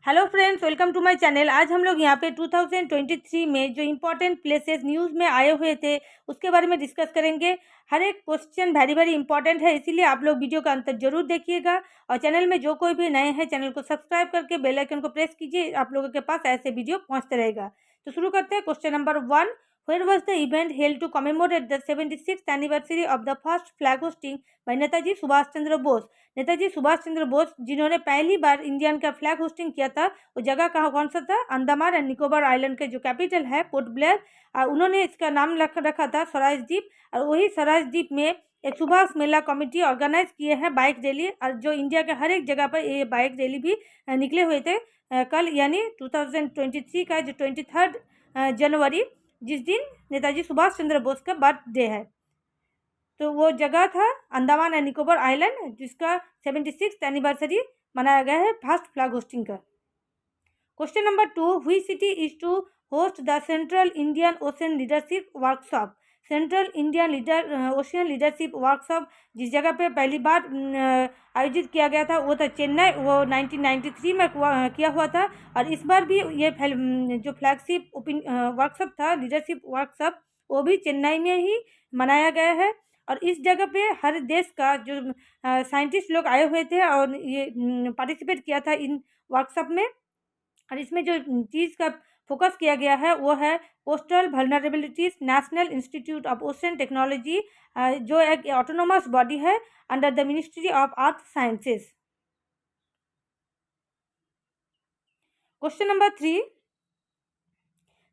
Hello friends, welcome to my channel. आज हम लोग यहाँ पे 2023 में जो इम्पोर्टेंट प्लेसेस न्यूज़ में आए हुए थे उसके बारे में डिस्कस करेंगे। हर एक क्वेश्चन वेरी वेरी इंपॉर्टेंट है, इसीलिए आप लोग वीडियो का अंत तक जरूर देखिएगा। और चैनल में जो कोई भी नए हैं चैनल को सब्सक्राइब करके बेल आइकन को प्रेस कीजिए, आप लोगों के पास ऐसे वीडियो पहुँचते रहेगा। तो शुरू करते हैं। Question number 1, where was the event held to commemorate the 76th anniversary of the first flag hosting by Netaji Subhash Chandra Bose. Netaji Subhash Chandra Bose जिन्होंने पहली बार इंडियन का फ्लैग होस्टिंग किया था, वो जगह कहाँ कौन सा था? अंडमान एंड निकोबार आइलैंड के जो कैपिटल है पोर्ट ब्लेयर, उन्होंने इसका नाम रखा था स्वराज द्वीप। और वही स्वराज द्वीप में एक सुभाष मेला कमेटी ऑर्गेनाइज किए हैं बाइक रैली, और जो इंडिया के हर एक जगह पर ये बाइक रैली भी निकले हुए थे कल, यानी 2023 का जो 23 जनवरी, जिस दिन नेताजी सुभाष चंद्र बोस का बर्थडे है। तो वो जगह था अंडमान एंड निकोबार आइलैंड, जिसका 76th एनिवर्सरी मनाया गया है फर्स्ट फ्लैग होस्टिंग का। Question number 2, which city is to host the central Indian ocean leadership workshop. Central Indian ocean leadership workshop जिस जगह पे पहली बार आयोजित किया गया था वो था चेन्नई, वो 1993 में किया हुआ था। और इस बार भी ये जो फ्लैगशिप वर्कशॉप था, लीडरशिप वर्कशॉप, वो भी चेन्नई में ही मनाया गया है। और इस जगह पे हर देश का जो साइंटिस्ट लोग आए हुए थे और ये पार्टिसिपेट किया था इन वर्कशॉप में। और इसमें जो चीज़ का फोकस किया गया है वो है coastal vulnerabilities national institute of ocean technology, जो एक ऑटोनोमस बॉडी है under the ministry of earth sciences. Question number 3,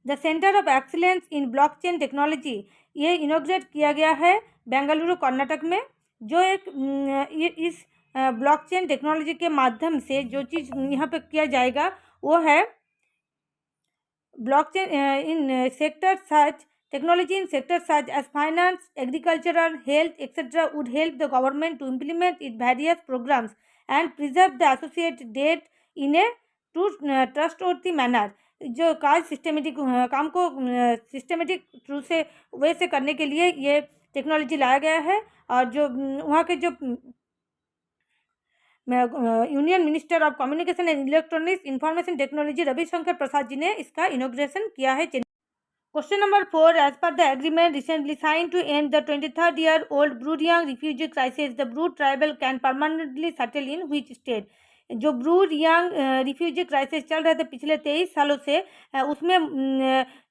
the centre of excellence in blockchain technology, ये इनोग्रेट किया गया है बेंगलुरु कर्नाटक में। जो एक इस ब्लॉकचेन टेक्नोलॉजी के माध्यम से जो चीज़ यहाँ पे किया जाएगा वो है blockchain in sector such technology in sectors such as finance, agricultural, health, etc. would help the government to implement its various programs and preserve the associated data in a trustworthy manner। जो काज systematic काम को systematic through से वे से करने के लिए ये technology लाया गया है। और जो वहाँ के जो union minister of communication and electronics information technology Ravishankar Prasad ji ने इसका इनॉग्रेशन किया है। Question number 4, as per the agreement recently signed to end the 23-year-old Bruriang refugee crisis, the Bru tribal can permanently settle in which state? जो Bru Reang refugee crisis चल रहे थे पिछले 23 सालों से, उसमें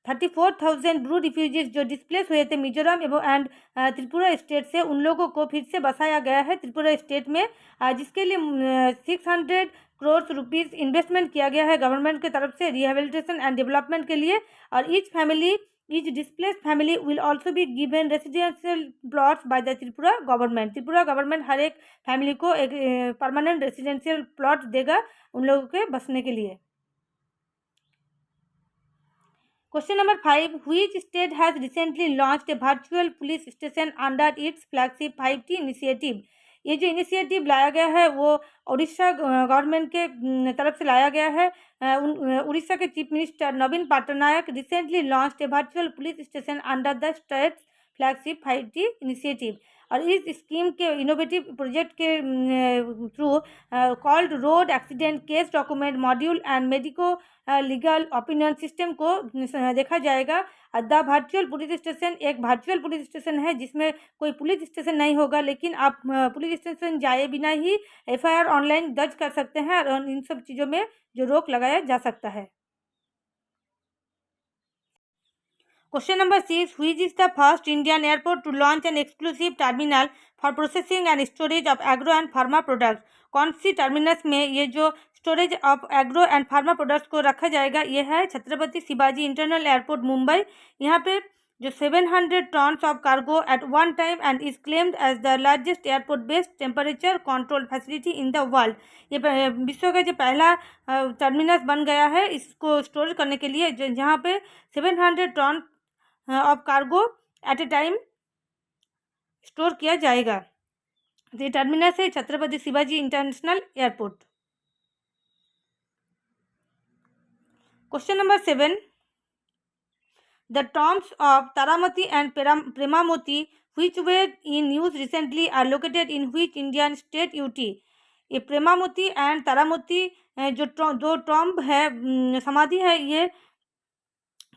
34,000 ब्रू रिफ्यूजीज जो डिस्प्लेस हुए थे मिजोरम एंड त्रिपुरा स्टेट से, उन लोगों को फिर से बसाया गया है त्रिपुरा स्टेट में, जिसके लिए 600 करोड़ रुपीज़ इन्वेस्टमेंट किया गया है गवर्नमेंट की तरफ से रिहेबिलिटेशन एंड डेवलपमेंट के लिए। और each displaced family will also be given residential plots by the Tripura government. Tripura government हर एक फैमिली को एक परमानेंट रेसिडेंशियल प्लॉट देगा उन लोगों के बसने के लिए। Question number 5, which state has recently launched a virtual police station under its flagship 5T initiative? ये जो इनिशिएटिव लाया गया है वो उड़ीसा गवर्नमेंट के तरफ से लाया गया है। उड़ीसा के chief minister Naveen Patnaik recently launched A virtual police station under the state flagship 5T initiative. और इस स्कीम के इनोवेटिव प्रोजेक्ट के through called road accident case document module and medico legal opinion system को देखा जाएगा। द वर्चुअल पुलिस स्टेशन एक virtual police station है जिसमें कोई पुलिस स्टेशन नहीं होगा, लेकिन आप पुलिस स्टेशन जाए बिना ही FIR ऑनलाइन दर्ज कर सकते हैं और इन सब चीज़ों में जो रोक लगाया जा सकता है। Question number 6, which is the first Indian airport to launch an exclusive terminal for processing and storage of agro and pharma products? कौन सी टर्मिनस में ये जो storage of agro and pharma products को रखा जाएगा? ये है छत्रपति शिवाजी इंटरनल एयरपोर्ट मुंबई। यहाँ पे जो 700 tons of cargo at one time and is claimed as the largest airport based temperature control facility in the world. ये विश्व का जो पहला टर्मिनस बन गया है इसको स्टोर करने के लिए, जहाँ पे 700 tonne of cargo at a time store किया जाएगा। तो ये टर्मिनस है Chhatrapati Shivaji international airport. Question number 7, the tombs of Taramati and Premamati which were in news recently are located in which Indian state UT? ये प्रेमामती एंड तारामती जो दो टॉम्ब है, समाधि है, ये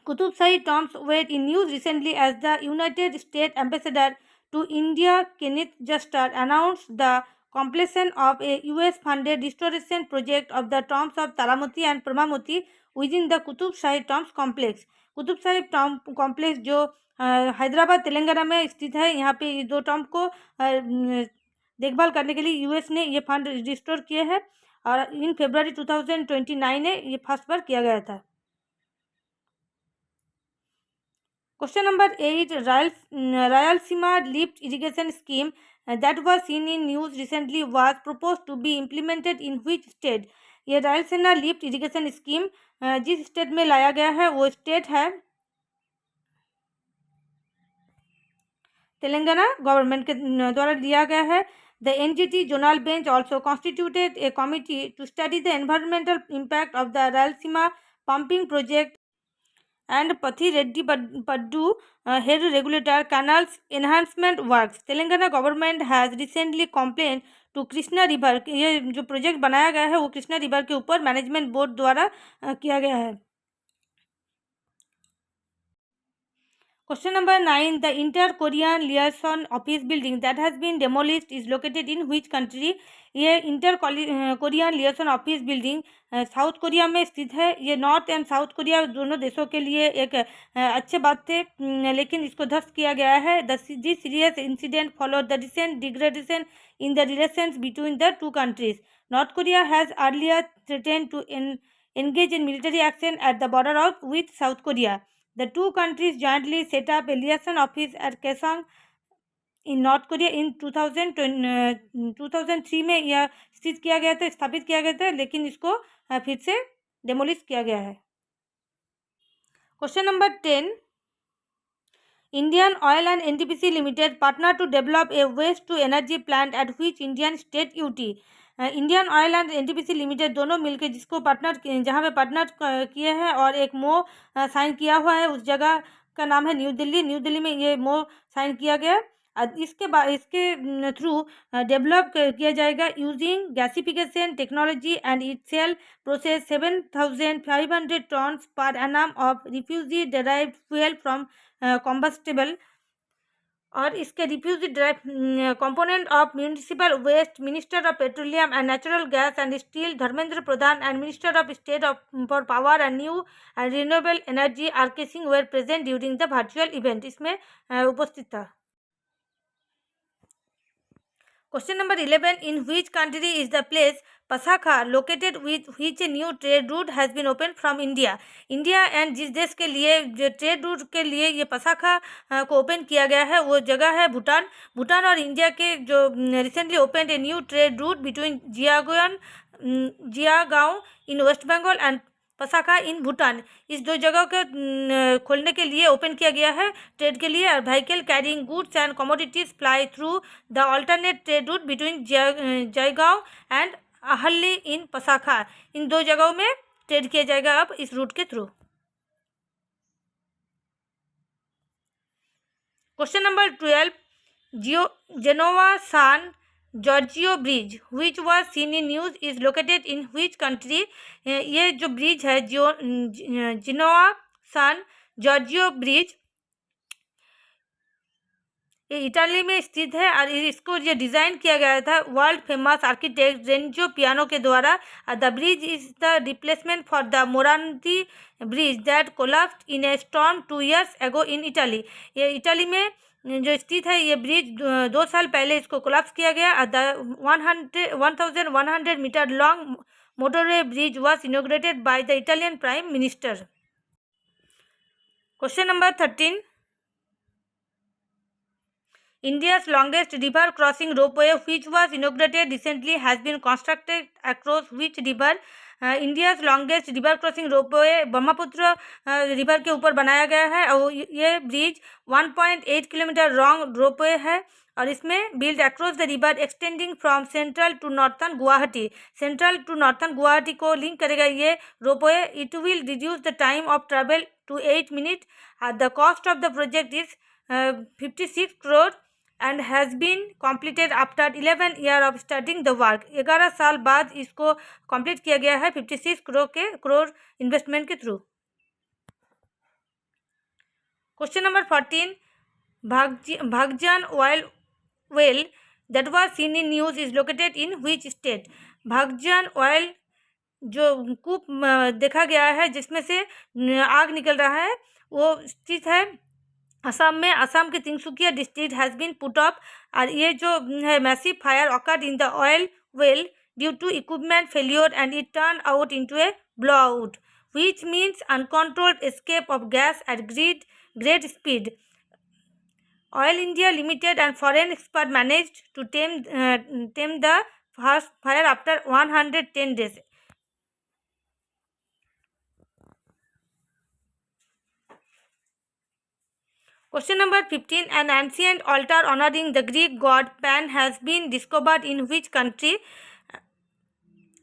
Qutub Shahi tombs were in news recently as the United States Ambassador to India, Kenneth Juster, announced the completion of a US-funded restoration project of the tombs of Taramoti and Pramamoti within the Qutub Shahi tombs complex. Qutub Shahi tomb complex जो हैदराबाद तेलंगाना में स्थित है, यहाँ पे ये दो tomb को देखभाल करने के लिए यूएस ने ये फंड रिस्टोर किए हैं और इन फरवरी 2029 में ये फर्स्ट बार किया गया था। Question number 8. Rayalaseema lift irrigation scheme that was seen in news recently was proposed to be implemented in which state? ये रायलसीमा लिफ्ट इरिगेशन स्कीम जिस स्टेट में लाया गया है वो स्टेट है तेलंगाना गवर्नमेंट के द्वारा लिया गया है। The NGT zonal bench also constituted a committee to study the environmental impact of the Rayalaseema pumping project and Pathi Reddy Paddu head regulator canals enhancement works. Telangana government has recently complained to Krishna river, ये जो project बनाया गया है वो Krishna river के ऊपर management board द्वारा किया गया है। Question number 9. The Inter-Korean Liaison Office building that has been demolished is located in which country? ये inter Korean liaison office building South Korea में स्थित है। ये नॉर्थ एंड साउथ कोरिया दोनों देशों के लिए एक अच्छे बात थे, लेकिन इसको ध्वस्त किया गया है। This serious incident follow the recent degradation in the relations between the two countries. North Korea has earlier threatened to engage in military action at the border with South Korea. The two countries jointly set up a liaison office at Kaesong in North Korea in 2003 में यह स्थित किया गया था, स्थापित किया गया था, लेकिन इसको फिर से डेमोलिश किया गया है। Question number 10. Indian Oil and NTPC Limited partner to develop a waste to energy plant at which Indian state UT? Indian oil and NTPC limited दोनों मिलकर जिसको पार्टनर जहाँ पे पार्टनर किए हैं और एक मो साइन किया हुआ है, उस जगह का नाम है न्यू दिल्ली। न्यू दिल्ली में ये मो साइन किया गया। इसके थ्रू डेवलप किया जाएगा using gasification technology and it shall process 7,500 tonnes per annum of refuse derived fuel from combustible. और इसके refuse derived component of municipal waste minister of petroleum and natural gas and steel Dharmendra Pradhan and minister of state for power and new and renewable energy R K Singh were present during the virtual event. इसमें उपस्थित था। Question number 11. In which country is the place Pasakha located with which a new trade route has been opened from India? India and जिस देश के लिए जो trade route के लिए ये पसाखा को ओपन किया गया है वो जगह है भूटान। भूटान और इंडिया के जो recently open a new trade route between Jaigaon in West Bengal and Pasakha in Bhutan. इस दो जगह के खोलने के लिए ओपन किया गया है ट्रेड के लिए। Vehicle carrying goods and commodities fly through the alternate trade route between Jaigaon and Ahalli in Pasakha. इन दो जगहों में ट्रेड किया जाएगा अब इस रूट के थ्रू। Question number 12. Genoa San Giorgio Bridge which was seen in news is located in which country? ये जो ब्रिज है जिनोवा सान जॉर्जियो ब्रिज ये इटाली में स्थित है और इसको ये डिज़ाइन किया गया था world famous architect Renzo Piano के द्वारा। The bridge is the replacement for the Morandi bridge that collapsed in a storm 2 years ago in Italy. ये इटाली में जो स्थित है ये ब्रिज 2 साल पहले इसको कोलैप्स किया गया। The 1100 metre long motorway bridge was inaugurated by the Italian prime minister. Question number 13. India's longest river crossing ropeway which was inaugurated recently has been constructed across which river? India's longest river crossing ropeway Brahmaputra river के ऊपर बनाया गया है और ये bridge 1.8 kilometre long ropeway है और इसमें build across the river extending from central to northern Guwahati. Central to northern Guwahati को लिंक करेगा ये ropeway. It will reduce the time of travel to 8 minutes. The cost of the project is 56 crore and has been completed after 11 year of starting the work. 11 साल बाद इसको complete किया गया है 56 crore investment के थ्रू। Question number 14, Baghjan oil well that was seen in news is located in which state? Baghjan oil जो कूप देखा गया है जिसमें से आग निकल रहा है वो स्थित है असम में। असम के Tinsukia district has been put up. और ये जो है massive fire occurred in the oil well due to equipment failure and it turn out into a blow out which means uncontrolled escape of gas at great speed. Oil India Limited and foreign expert managed to tame the fire after 110 days. Question number 15, an ancient altar honoring the Greek god Pan has been discovered in which country?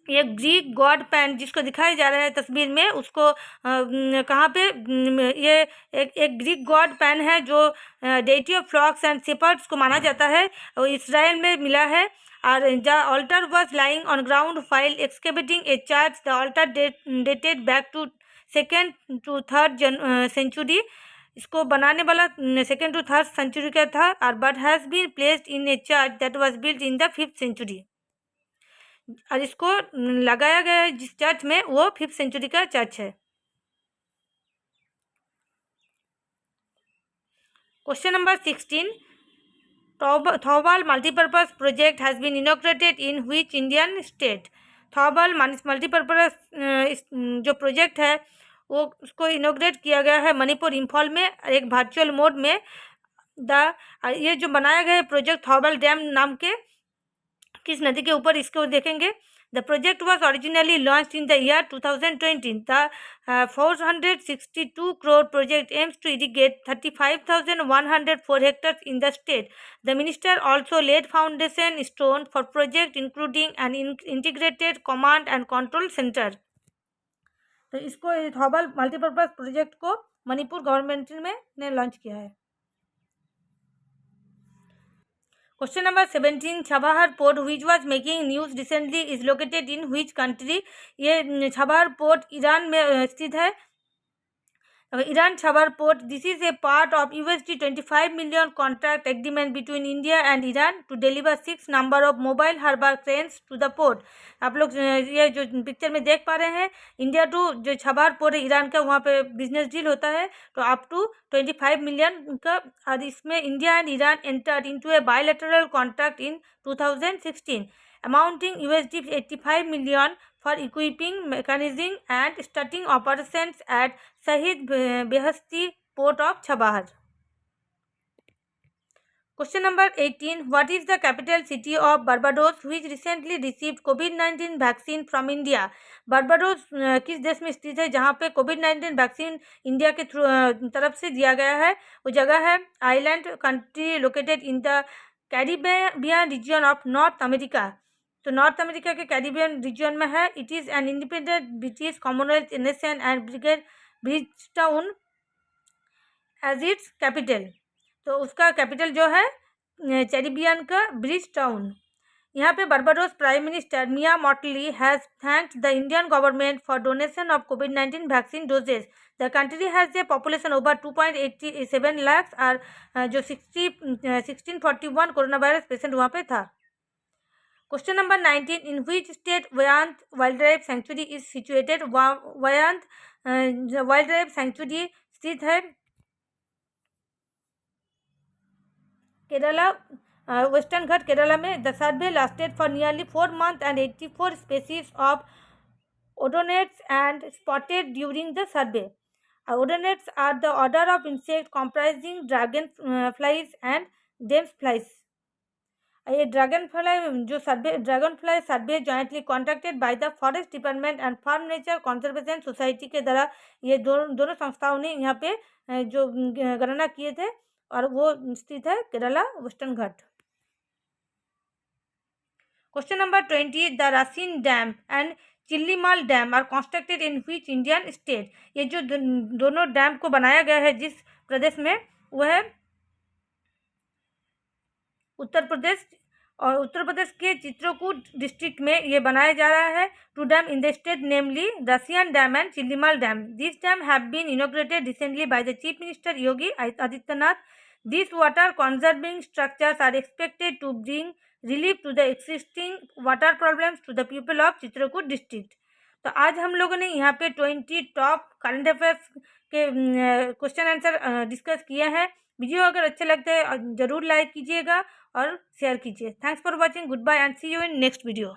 ये Greek God pan जिसको दिखाया जा रहा है तस्वीर में उसको कहाँ पे ये एक ग्रीक गॉड पैन है जो डेटी ऑफ फ्लॉक्स एंड शेपर्ड्स को माना जाता है और इसराइल में मिला है। और the altar was lying on ground while excavating a church. The altar dated back to 2nd to 3rd century. इसको बनाने वाला 2nd to 3rd सेंचुरी का था और but has been placed in a church that was built in the 5th century. और इसको लगाया गया है जिस चर्च में वो 5th सेंचुरी का चर्च है। Question number 16, Thoubal multipurpose project has been inaugurated in which Indian state? Thoubal multipurpose जो प्रोजेक्ट है वो उसको इनॉग्रेट किया गया है मणिपुर इंफॉल में एक वर्चुअल मोड में। ये जो बनाया गया है प्रोजेक्ट थौबाल डैम नाम के किस नदी के ऊपर इसको देखेंगे। The project was originally launch in the year 2020। The 462 crore project aims to irrigate 35,104 hectares in the state. The minister also laid foundation stone for project including an integrated command and control center. तो इसको Thoubal multipurpose project को Manipur government ने launch किया है। Question number 17, Chabahar port which was making news recently is located in which country? ये Chabahar port Iran में स्थित है। Iran Chabahar Port. This is a part of $25 million contract agreement between India and Iran to deliver 6 number of mobile harbor cranes to the port. आप लोग ये जो picture में देख पा रहे हैं इंडिया टू जो छबाहर पोर्ट है ईरान का वहाँ पे बिजनेस डील होता है तो अप टू 25 मिलियन का। और इसमें India and Iran entered into A bilateral contract in 2016 amounting $85 million for equipping, mechanizing and starting operations at Shahid Beheshti Port of Chabahar. Question number 18, what is the capital city of Barbados which recently received COVID-19 vaccine from India? Barbados किस देश में स्थित है जहाँ पे कोविड-19 vaccine India के तरफ से दिया गया है? वो जगह है island country located in the Caribbean region of North America. तो नॉर्थ अमेरिका के कैरिबियन रीजन में है। It is an independent British Commonwealth nation and Bridgetown as its capital. तो उसका कैपिटल जो है कैरिबियन का ब्रिजटाउन। यहाँ पे Barbados prime minister Mia Mottley has thanked the Indian government for donation of कोविड-19 vaccine doses. The country has a population over 2.87 lakh और जो 1641 कोरोना वायरस पेशेंट वहाँ पे था। Question number 19, in which state Wayanad wild life sanctuary is situated? Wayanad wild life sanctuary स्थित है Kerala western Ghat Kerala में। The survey lasted for nearly 4 months and 84 species of odonats and spotted during the survey. Odonats are the order of insect comprising dragonflies and damselflies. ये dragonfly survey jointly contracted by the forest department and farm nature conservation society के द्वारा ये दोनों संस्थाओं ने यहाँ पे जो गणना किए थे और वो स्थित है Kerala western Ghat. Question number 20, the रासिन डैम एंड चिल्लीमाल dam are constructed in which Indian state? ये जो दोनों डैम को बनाया गया है जिस प्रदेश में वो है उत्तर प्रदेश, और उत्तर प्रदेश के चित्रकूट डिस्ट्रिक्ट में ये बनाया जा रहा है। 2 dam in the state, namely Rasin dam and Chillimal dam. This dam have been inaugurated recently by the chief minister Yogi Adityanath. These water conserving structures are expected to bring relief to the existing water problems to the people of Chitrakoot district. तो आज हम लोगों ने यहाँ पे 20 top current affairs के question answer discuss किए हैं। वीडियो अगर अच्छे लगते हैं ज़रूर लाइक कीजिएगा और शेयर कीजिए। Thanks for watching, goodbye and see you in next video.